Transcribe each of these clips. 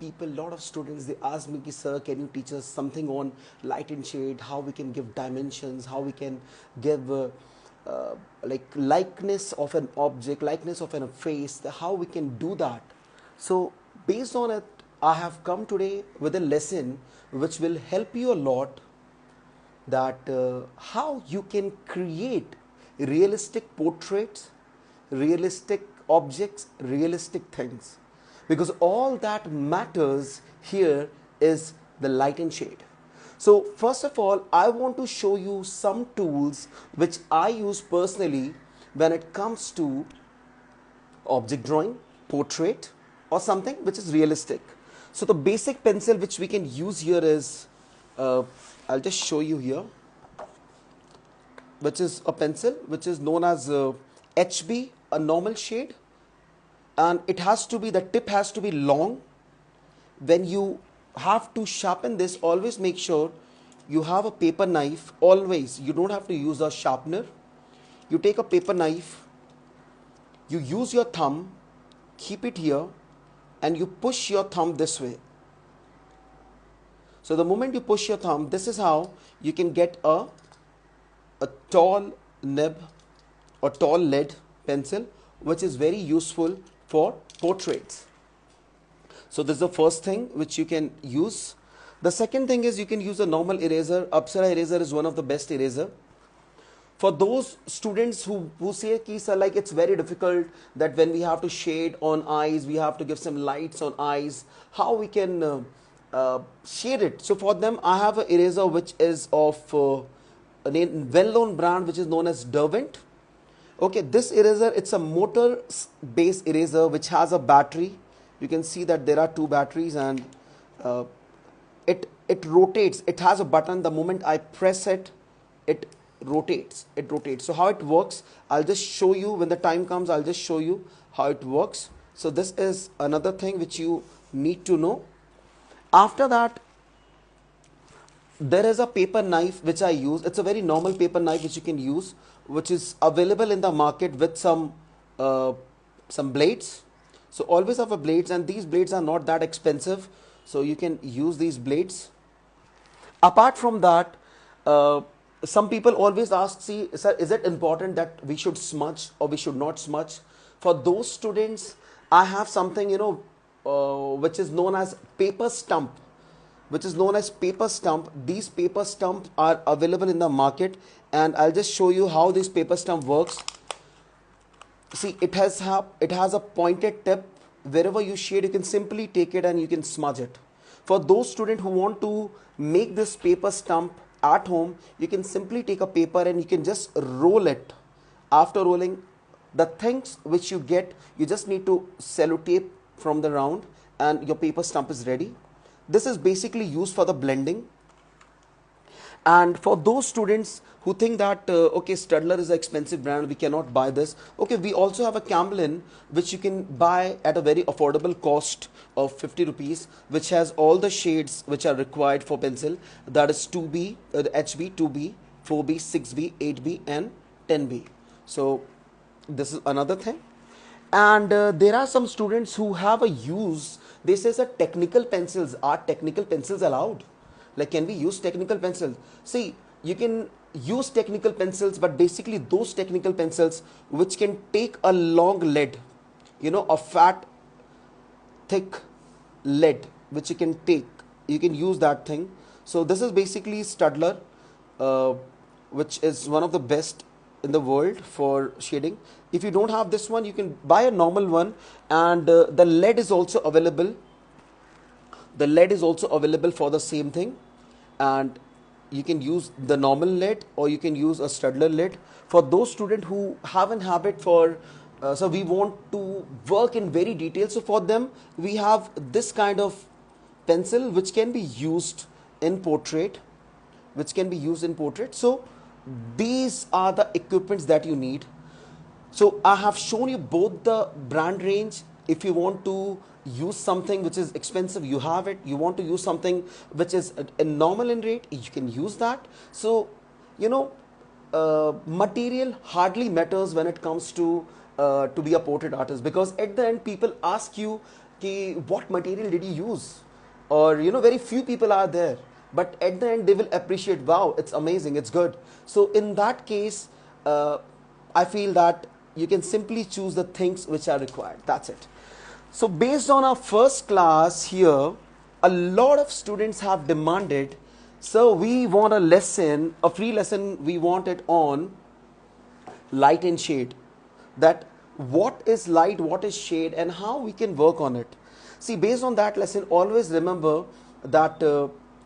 people, lot of students, they ask me, sir, can you teach us something on light and shade, how we can give dimensions, how we can give like likeness of an object, likeness of a face, how we can do that. So based on it, I have come today with a lesson which will help you a lot, that how you can create realistic portraits, realistic objects, realistic things. Because all that matters here is the light and shade. So first of all, I want to show you some tools which I use personally when it comes to object drawing, portrait, or something which is realistic. So the basic pencil which we can use here is, I'll just show you here, which is a pencil which is known as HB, a normal shade, and it has to be, the tip has to be long. When you have to sharpen this, always make sure you have a paper knife. Always, you don't have to use a sharpener. You take a paper knife, you use your thumb, keep it here, and you push your thumb this way. So the moment you push your thumb, this is how you can get a tall nib or tall lead pencil, which is very useful for portraits. So this is the first thing which you can use. The second thing is you can use a normal eraser. Apsara eraser is one of the best eraser. For those students who say, sir, like it's very difficult that when we have to shade on eyes, we have to give some lights on eyes, how we can shade it. So for them, I have an eraser which is of a well-known brand which is known as Derwent. Okay, this eraser, it's a motor based eraser which has a battery. You can see that there are two batteries, and it rotates. It has a button. The moment I press it, it rotates. So how it works, I'll just show you when the time comes. I'll just show you how it works. So this is another thing which you need to know. After that, there is a paper knife which I use. It's a very normal paper knife which you can use, which is available in the market with some blades. So always have a blades, and these blades are not that expensive, so you can use these blades. Apart from that, some people always ask, see, sir, is it important that we should smudge or we should not smudge? For those students, I have something, which is known as paper stump. These paper stumps are available in the market, and I'll just show you how this paper stump works. See, it has a pointed tip. Wherever you shade, you can simply take it and you can smudge it. For those students who want to make this paper stump at home, you can simply take a paper and you can just roll it. After rolling, the things which you get, you just need to sellotape from the round and your paper stump is ready. This is basically used for the blending. And for those students who think that, okay, Staedtler is an expensive brand, we cannot buy this. Okay, we also have a Camlin which you can buy at a very affordable cost of 50 rupees, which has all the shades which are required for pencil. That is 2B, HB, 2B, 4B, 6B, 8B and 10B. So this is another thing. And there are some students who have a use, they say, sir, technical pencils, are technical pencils allowed? Like, can we use technical pencils? See, you can use technical pencils, but basically those technical pencils which can take a long lead, a fat, thick lead, which you can take, you can use that thing. So this is basically Staedtler, which is one of the best in the world for shading. If you don't have this one, you can buy a normal one, and the lead is also available. The lead is also available for the same thing, and you can use the normal lead or you can use a Staedtler lead. For those students who have a habit for, so we want to work in very detail, so for them we have this kind of pencil which can be used in portrait, So these are the equipments that you need. So I have shown you both the brand range. If you want to use something which is expensive, you have it. You want to use something which is a normal in rate, you can use that. So material hardly matters when it comes to be a portrait artist, because at the end people ask you, कि what material did you use, or very few people are there, but at the end they will appreciate, wow, it's amazing, it's good. So in that case, I feel that you can simply choose the things which are required. That's it. So based on our first class here, a lot of students have demanded, so we want a lesson, a free lesson, we want it on light and shade. That what is light, what is shade, and how we can work on it. See, based on that lesson, always remember that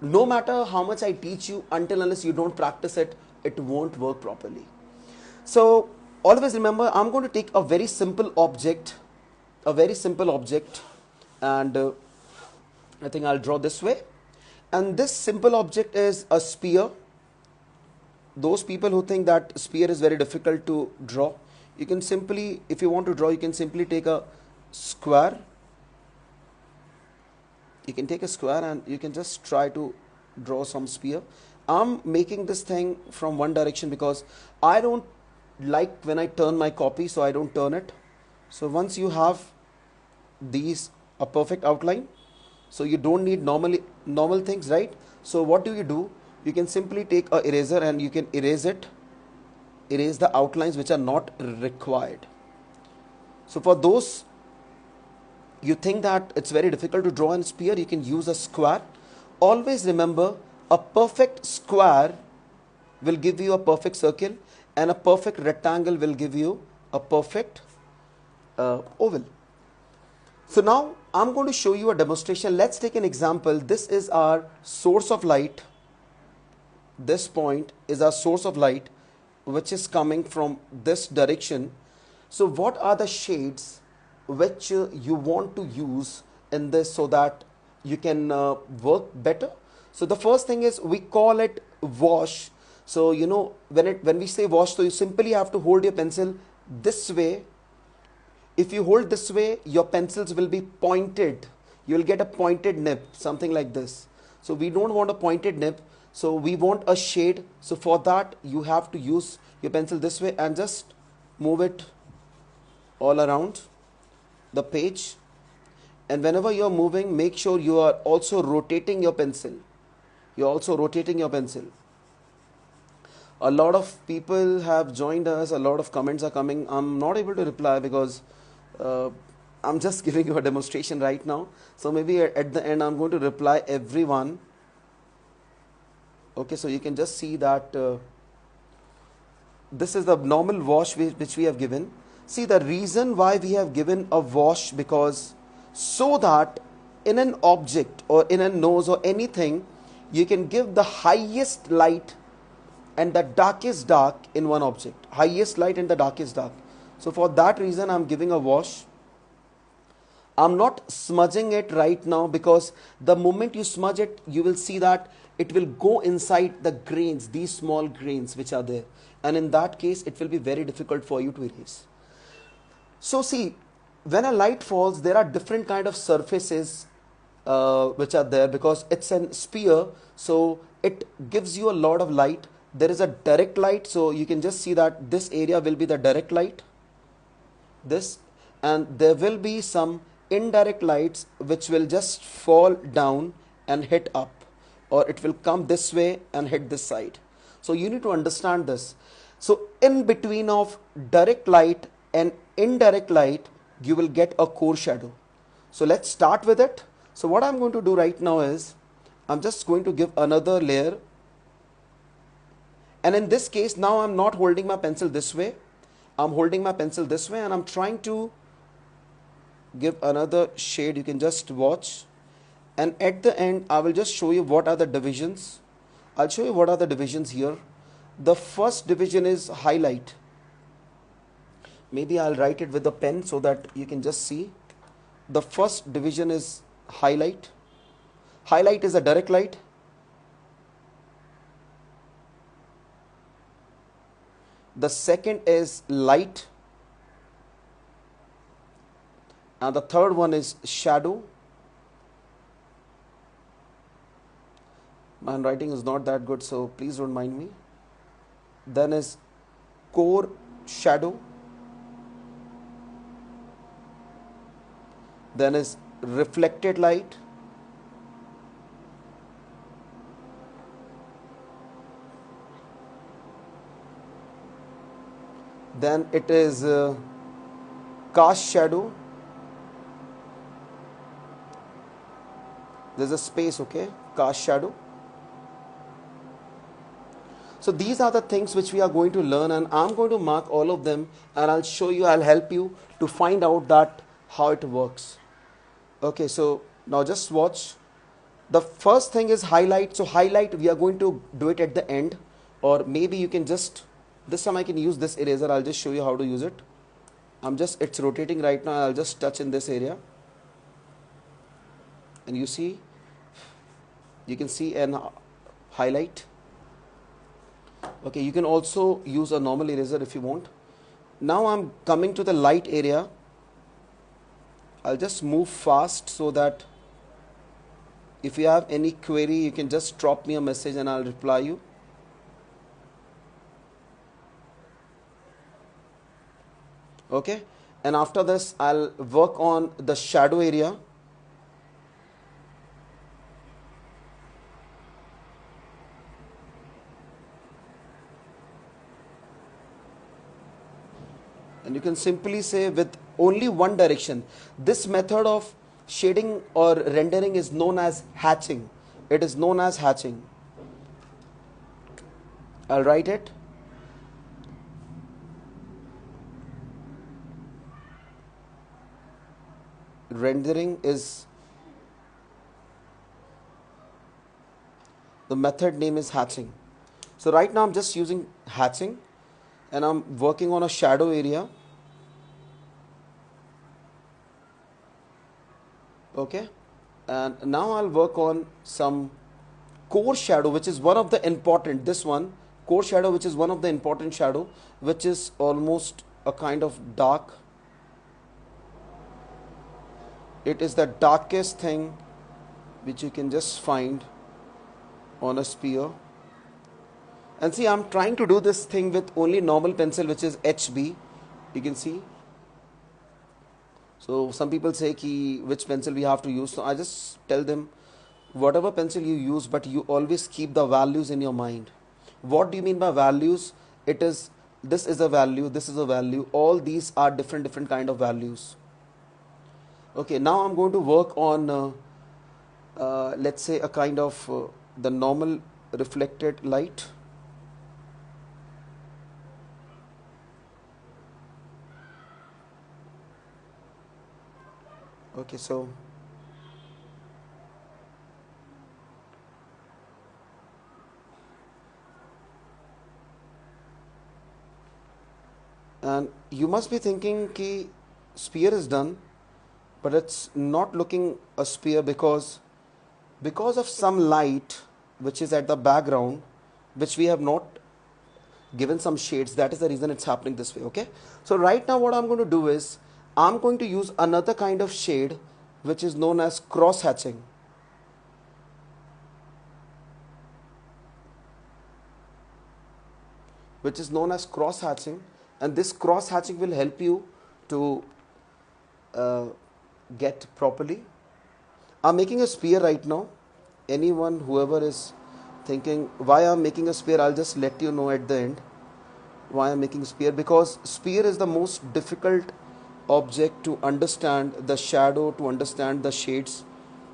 no matter how much I teach you, until unless you don't practice it, it won't work properly. So always remember, I'm going to take a very simple object, and I think I'll draw this way. And this simple object is a sphere. Those people who think that sphere is very difficult to draw, you can simply, if you want to draw, you can simply take a square. You can take a square and you can just try to draw some sphere. I'm making this thing from one direction because I don't like when I turn my copy, so I don't turn it. So once you have these a perfect outline, so you don't need normal things, right? So what do? You can simply take a eraser and you can erase the outlines which are not required. So for those you think that it's very difficult to draw a sphere, you can use a square. Always remember, a perfect square will give you a perfect circle, and a perfect rectangle will give you a perfect oval. So now I'm going to show you a demonstration. Let's take an example. This is our source of light. This point is our source of light, which is coming from this direction. So what are the shades which you want to use in this so that you can work better? So the first thing is, we call it wash. So when we say wash, so you simply have to hold your pencil this way. If you hold this way, your pencils will be pointed. You will get a pointed nib, something like this. So we don't want a pointed nib, so we want a shade. So for that, you have to use your pencil this way and just move it all around the page. And whenever you're moving, make sure you are also rotating your pencil. A lot of people have joined us, a lot of comments are coming. I'm not able to reply because I'm just giving you a demonstration right now. So maybe at the end I'm going to reply everyone. Okay, so you can just see that this is the normal wash which we have given. See, the reason why we have given a wash, because so that in an object or in a nose or anything, you can give the highest light and the darkest dark in one object. Highest light and the darkest dark. So for that reason, I'm giving a wash. I'm not smudging it right now, because the moment you smudge it, you will see that it will go inside the grains, these small grains which are there. And in that case, it will be very difficult for you to erase. So see, when a light falls, there are different kind of surfaces which are there, because it's a sphere, so it gives you a lot of light. There is a direct light, so you can just see that this area will be the direct light, this, and there will be some indirect lights which will just fall down and hit up, or it will come this way and hit this side. So you need to understand this. So in between of direct light and indirect light, you will get a core shadow. So let's start with it. So what I'm going to do right now is, I'm just going to give another layer. And in this case, now I'm not holding my pencil this way. I'm holding my pencil this way and I'm trying to give another shade. You can just watch. And at the end, I will just show you what are the divisions. I'll show you what are the divisions here. The first division is highlight. Maybe I'll write it with a pen so that you can just see. The first division is highlight. Highlight is a direct light. The second is light. And the third one is shadow. My handwriting is not that good, so please don't mind me. Then is core shadow. Then is reflected light, then it is cast shadow. There's a space, okay, cast shadow. So these are the things which we are going to learn, and I'm going to mark all of them, and I'll show you, I'll help you to find out that how it works. Okay, so now just watch. The first thing is highlight. So highlight, we are going to do it at the end, or maybe you can just, this time I can use this eraser. I'll just show you how to use it. It's rotating right now. I'll just touch in this area, and you can see an highlight. Okay, you can also use a normal eraser if you want. Now I'm coming to the light area. I'll just move fast so that if you have any query, you can just drop me a message and I'll reply you. Okay, and after this I'll work on the shadow area. And you can simply say with only one direction. This method of shading or rendering is known as hatching. It is known as hatching. I'll write it. Rendering is, the method name is hatching. So right now I'm just using hatching, and I'm working on a shadow area. Okay, and now I'll work on some core shadow, which is one of the important, this one, core shadow, which is one of the important shadow, which is almost a kind of dark. It is the darkest thing which you can just find on a sphere. And see, I'm trying to do this thing with only normal pencil, which is HB. You can see. So some people say ki which pencil we have to use. So I just tell them whatever pencil you use, but you always keep the values in your mind. What do you mean by values? It is, this is a value, this is a value. All these are different kind of values. Okay, now I'm going to work on let's say a kind of the normal reflected light. Okay, so and you must be thinking ki sphere is done, but it's not looking a sphere because of some light which is at the background, which we have not given some shades. That is the reason it's happening this way. Okay, so right now what I'm going to do is I'm going to use another kind of shade which is known as cross hatching. Which is known as cross hatching, and this cross hatching will help you to get properly. I'm making a sphere right now. Anyone, whoever is thinking why I'm making a sphere, I'll just let you know at the end why I'm making a sphere. Because sphere is the most difficult object to understand the shadow, to understand the shades.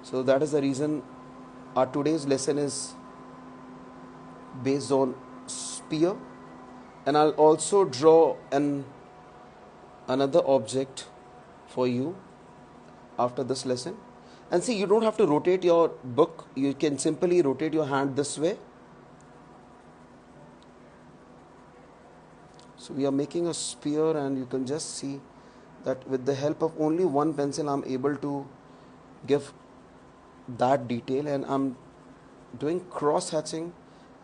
So that is the reason our today's lesson is based on sphere. And I'll also draw another object for you after this lesson. And see, you don't have to rotate your book. You can simply rotate your hand this way. So we are making a sphere, and you can just see that with the help of only one pencil I'm able to give that detail, and I'm doing cross hatching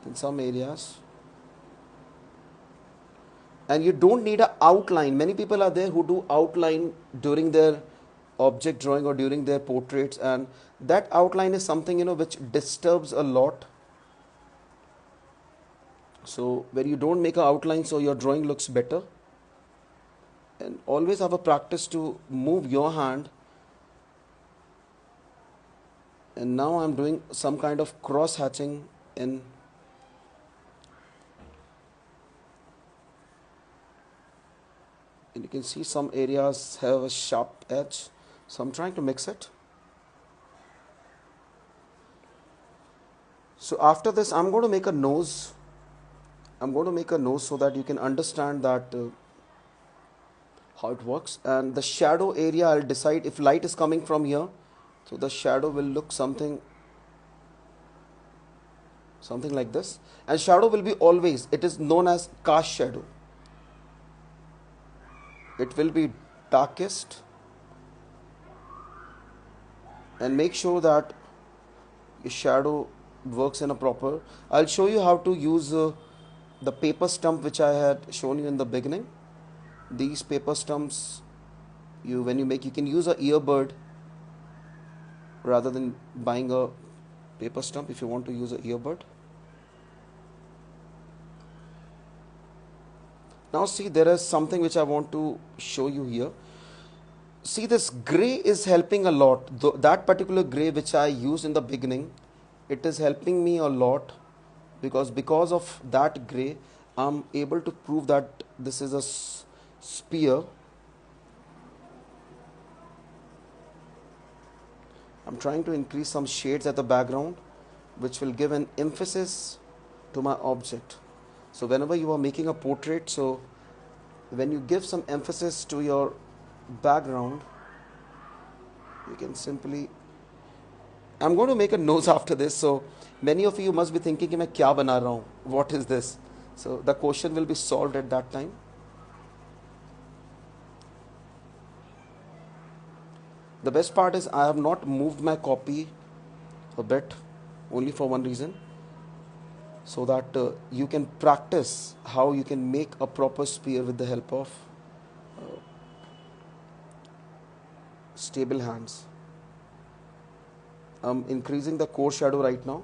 in some areas. And you don't need an outline. Many people are there who do outline during their object drawing or during their portraits, and that outline is something which disturbs a lot. So when you don't make an outline, so your drawing looks better. And always have a practice to move your hand and now I'm doing some kind of cross hatching in, and you can see some areas have a sharp edge, so I'm trying to mix it. So after this I'm going to make a nose. I'm going to make a nose so that you can understand that how it works. And the shadow area, I'll decide if light is coming from here, so the shadow will look something like this. And shadow will be always, it is known as cast shadow. It will be darkest, and make sure that your shadow works in a proper. I'll show you how to use the paper stump which I had shown you in the beginning. These paper stumps, when you make, you can use a earbud rather than buying a paper stump if you want to use a earbud. Now see, there is something which I want to show you here. See, this gray is helping a lot. That particular gray which I used in the beginning, it is helping me a lot, because of that gray I'm able to prove that this is a spear. I'm trying to increase some shades at the background which will give an emphasis to my object. So whenever you are making a portrait, so when you give some emphasis to your background, you can simply, I'm going to make a nose after this. So many of you must be thinking कि मैं क्या बना रहा हूँ, what is this? So the question will be solved at that time. The best part is I have not moved my copy a bit, only for one reason, so that you can practice how you can make a proper spear with the help of stable hands. I'm increasing the core shadow right now.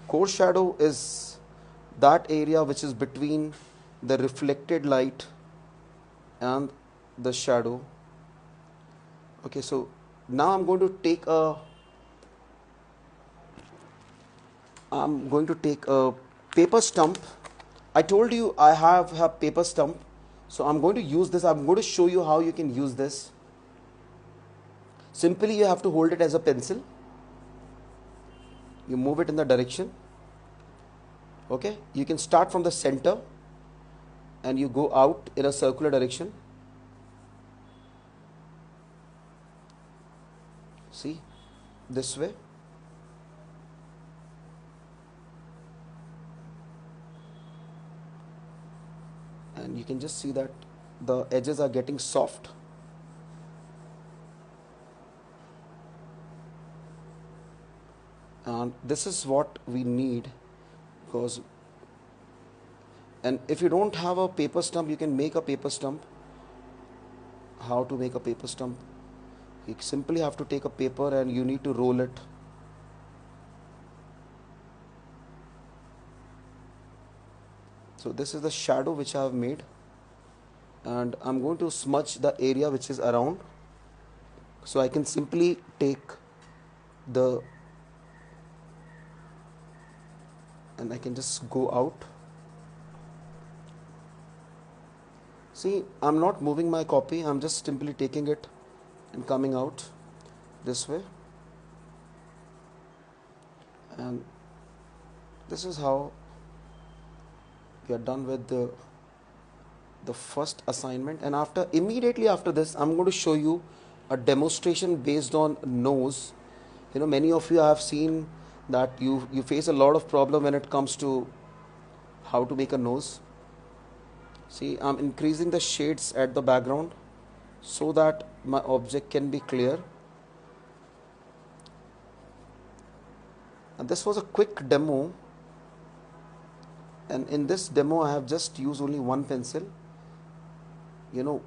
Core shadow is that area which is between the reflected light and the shadow. Okay, so now I'm going to take a paper stump. I told you I have paper stump, so I'm going to use this. I'm going to show you how you can use this. Simply you have to hold it as a pencil. You move it in the direction. Okay, you can start from the center and you go out in a circular direction. See, this way. And you can just see that the edges are getting soft. And this is what we need, because, and if you don't have a paper stump, you can make a paper stump. How to make a paper stump? You simply have to take a paper and you need to roll it. So this is the shadow which I have made, and I'm going to smudge the area which is around. So I can simply take and I can just go out. See, I'm not moving my copy, I'm just simply taking it and coming out this way. And this is how we are done with the first assignment. And immediately after this, I'm going to show you a demonstration based on nose. Many of you have seen that you face a lot of problem when it comes to how to make a nose. See, I'm increasing the shades at the background so that my object can be clear. And this was a quick demo, and in this demo I have just used only one pencil.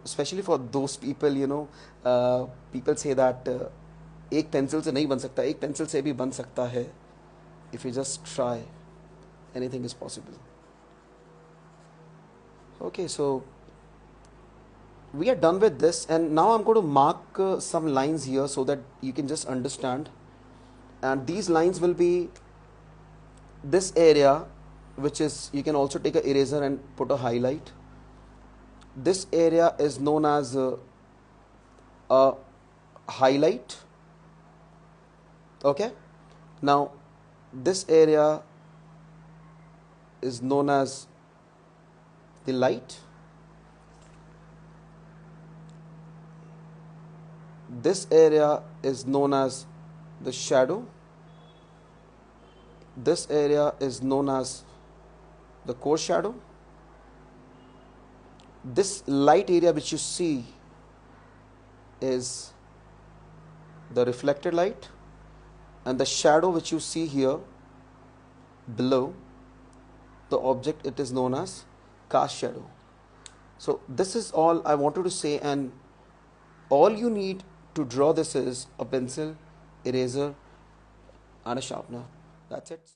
Especially for those people, people say that एक pencil से नहीं बन सकता, एक pencil से भी बन सकता है. If you just try, anything is possible. Okay, so we are done with this, and now I'm going to mark some lines here so that you can just understand. And these lines will be this area, which is, you can also take an eraser and put a highlight. This area is known as a highlight. Okay, now this area is known as the light. This area is known as the shadow. This area is known as the core shadow. This light area which you see is the reflected light, and the shadow which you see here below the object, it is known as cast shadow. So this is all I wanted to say, and all you need to draw this is a pencil, eraser and a sharpener. That's it.